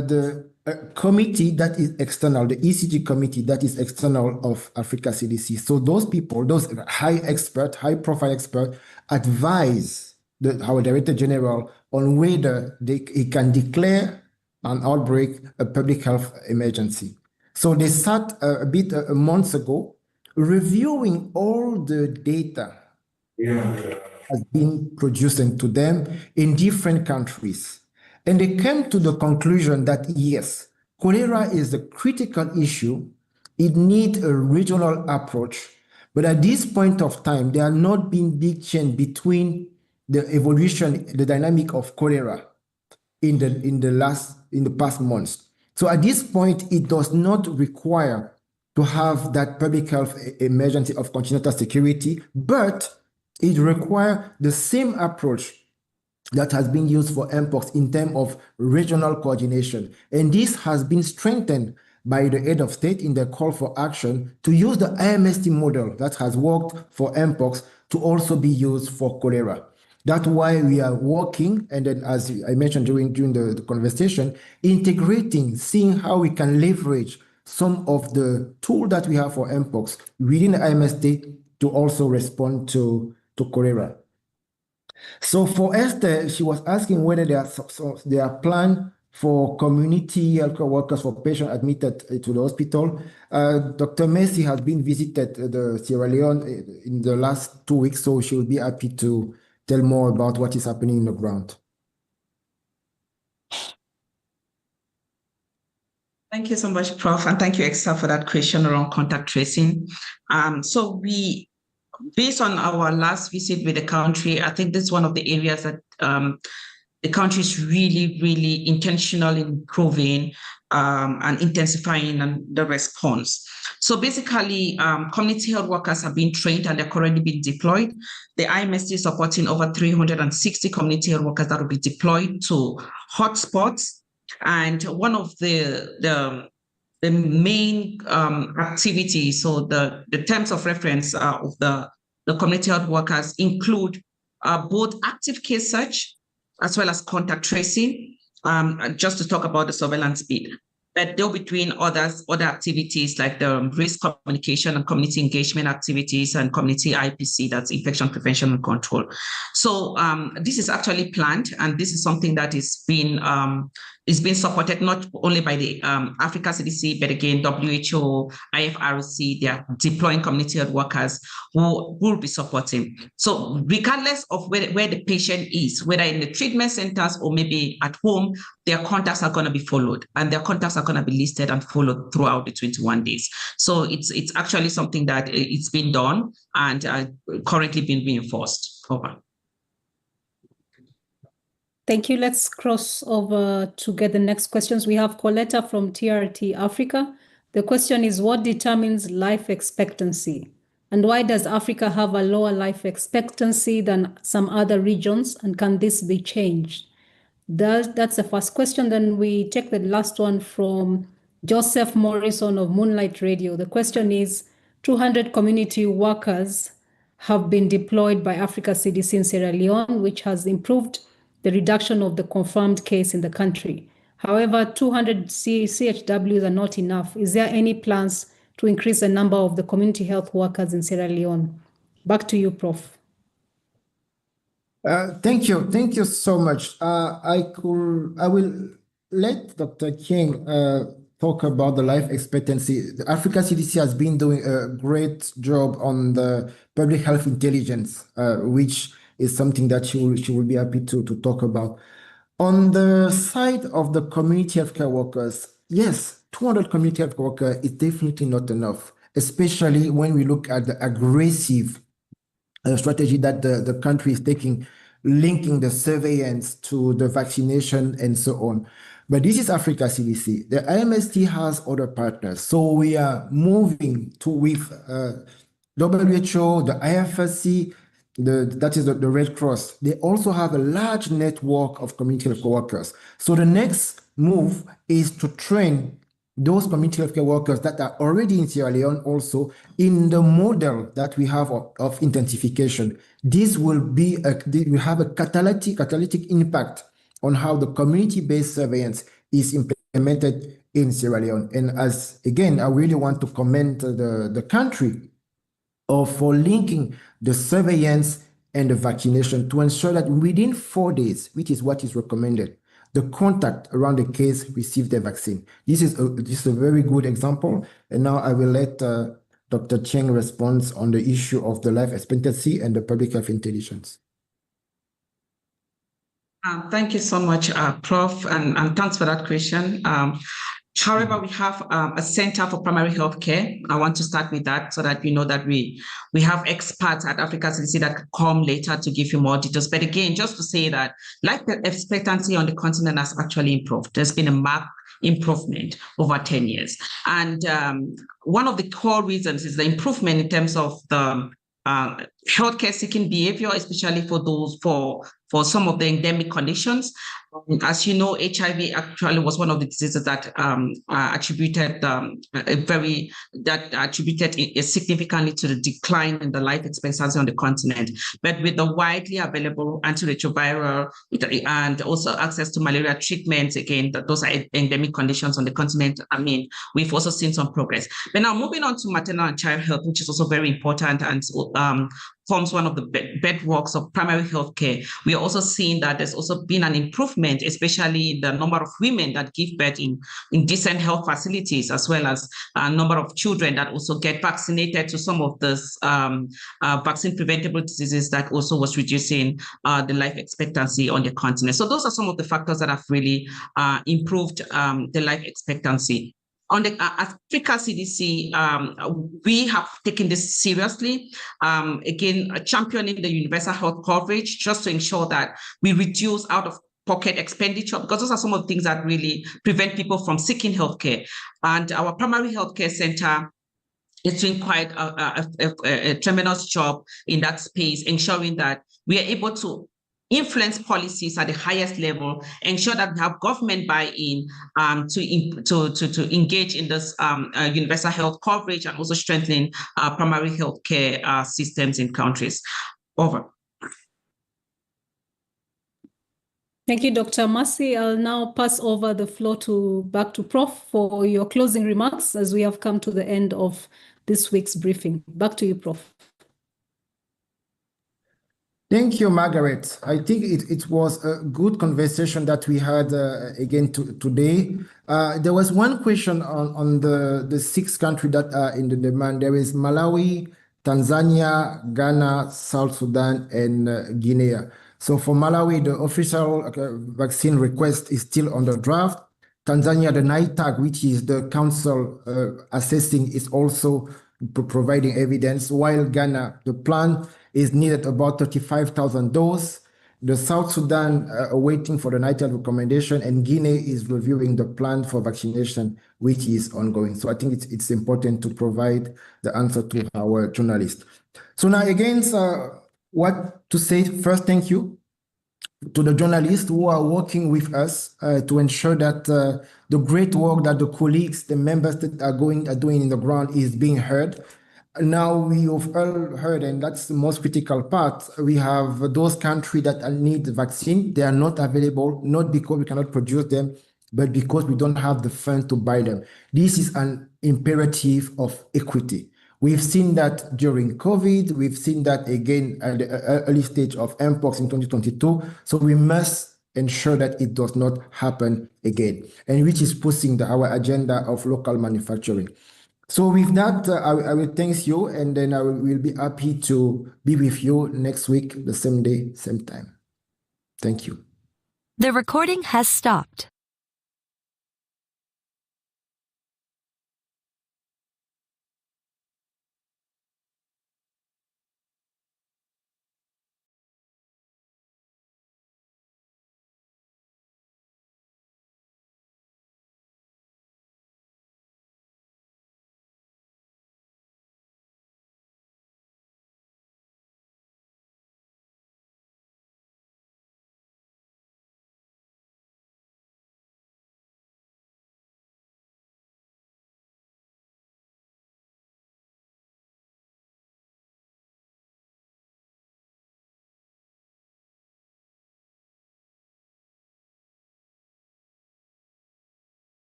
the committee that is external, the ECG committee that is external of Africa CDC. So those people, those high-profile experts, advise our Director General on whether he can declare an outbreak a public health emergency. So they sat a months ago reviewing all the data has been produced to them in different countries. And they came to the conclusion that, yes, cholera is a critical issue. It needs a regional approach. But at this point of time, there are not been big change between the evolution, the dynamic of cholera in the past months. So at this point, it does not require to have that public health emergency of continental security, but it requires the same approach that has been used for Mpox in terms of regional coordination. And this has been strengthened by the head of state in their call for action to use the IMST model that has worked for Mpox to also be used for cholera. That's why we are working, and then as I mentioned during the conversation, integrating, seeing how we can leverage some of the tools that we have for Mpox within the IMST to also respond to cholera. So for Esther, she was asking whether there are plans for community healthcare workers for patients admitted to the hospital. Dr. Messi has been visited the Sierra Leone in the last 2 weeks, so she will be happy to tell more about what is happening on the ground. Thank you so much, Prof. And thank you, Esther, for that question around contact tracing. So based on our last visit with the country, I think this is one of the areas that the country is really, really intentional in improving and intensifying the response. So basically, community health workers have been trained and they're currently being deployed. The IMST is supporting over 360 community health workers that will be deployed to hotspots. And one of the main activities, so the terms of reference of the community health workers include both active case search as well as contact tracing, just to talk about the surveillance bit. But they'll be doing other activities like the risk communication and community engagement activities and community IPC, that's infection prevention and control. So this is actually planned, and this is something that is being supported not only by the Africa CDC, but again, WHO, IFRC, they are deploying community health workers who will be supporting. So regardless of where the patient is, whether in the treatment centers or maybe at home, their contacts are going to be followed, and their contacts are going to be listed and followed throughout the 21 days. So it's actually something that it's been done and currently being reinforced. Over. Thank you. Let's cross over to get the next questions. We have Coletta from TRT Africa. The question is, what determines life expectancy? And why does Africa have a lower life expectancy than some other regions? And can this be changed? That's the first question. Then we take the last one from Joseph Morrison of Moonlight Radio. The question is, 200 community workers have been deployed by Africa CDC in Sierra Leone, which has improved the reduction of the confirmed case in the country. However, 200 CHWs are not enough. Is there any plans to increase the number of the community health workers in Sierra Leone? Back to you, Prof. Thank you so much. I will let Dr. King talk about the life expectancy. The Africa CDC has been doing a great job on the public health intelligence, which is something that she will be happy to talk about. On the side of the community healthcare workers, yes, 200 community health workers is definitely not enough, especially when we look at the aggressive strategy that the country is taking, linking the surveillance to the vaccination and so on. But this is Africa CDC. The IMST has other partners. So we are moving with WHO, the IFRC, that is the Red Cross. They also have a large network of community health workers. So the next move is to train those community healthcare workers that are already in Sierra Leone also in the model that we have of intensification. This will have a catalytic impact on how the community-based surveillance is implemented. implemented in Sierra Leone. And as again, I really want to commend the country for linking the surveillance and the vaccination to ensure that within 4 days, which is what is recommended, the contact around the case receive the vaccine. This is a very good example. And now I will let Dr. Cheng respond on the issue of the life expectancy and the public health intelligence. Thank you so much, Prof, and thanks for that question. However, we have a Center for Primary Health Care. I want to start with that so that you know that we have experts at Africa CDC that could come later to give you more details. But again, just to say that life expectancy on the continent has actually improved. There's been a marked improvement over 10 years. And one of the core reasons is the improvement in terms of the healthcare seeking behavior, especially for some of the endemic conditions. As you know, HIV actually was one of the diseases that attributed significantly to the decline in the life expectancy on the continent. But with the widely available antiretroviral and also access to malaria treatments, again, those are endemic conditions on the continent. I mean, we've also seen some progress. But now moving on to maternal and child health, which is also very important and forms one of the bedrocks of primary health care. We are also seeing that there's also been an improvement, especially in the number of women that give birth in decent health facilities, as well as a number of children that also get vaccinated to some of those vaccine preventable diseases that also was reducing the life expectancy on the continent. So those are some of the factors that have really improved the life expectancy. On the Africa CDC, we have taken this seriously, again, championing the universal health coverage just to ensure that we reduce out-of-pocket expenditure, because those are some of the things that really prevent people from seeking healthcare. And our primary healthcare center is doing quite a tremendous job in that space, ensuring that we are able to influence policies at the highest level, ensure that we have government buy-in to engage in this universal health coverage, and also strengthening primary health care systems in countries. Over. Thank you, Dr. Mercy. I'll now pass over the floor back to Prof for your closing remarks as we have come to the end of this week's briefing. Back to you, Prof. Thank you, Margaret. I think it was a good conversation that we had again today. There was one question on the 6 countries that are in the demand. There is Malawi, Tanzania, Ghana, South Sudan, and Guinea. So for Malawi, the official vaccine request is still on the draft. Tanzania, the NITAG, which is the council assessing, is also providing evidence, while Ghana, the plan is needed about 35,000 doses. The South Sudan are waiting for the NITAG recommendation, and Guinea is reviewing the plan for vaccination, which is ongoing. So I think it's important to provide the answer to our journalists. So now again, what to say? First, thank you to the journalists who are working with us to ensure that the great work that the colleagues, the members that are doing in the ground is being heard. Now we have all heard, and that's the most critical part. We have those countries that need the vaccine. They are not available, not because we cannot produce them, but because we don't have the funds to buy them. This is an imperative of equity. We've seen that during COVID. We've seen that again at the early stage of Mpox in 2022. So we must ensure that it does not happen again, and which is pushing our agenda of local manufacturing. So with that, I will thank you, and then I will be happy to be with you next week, the same day, same time. Thank you. The recording has stopped.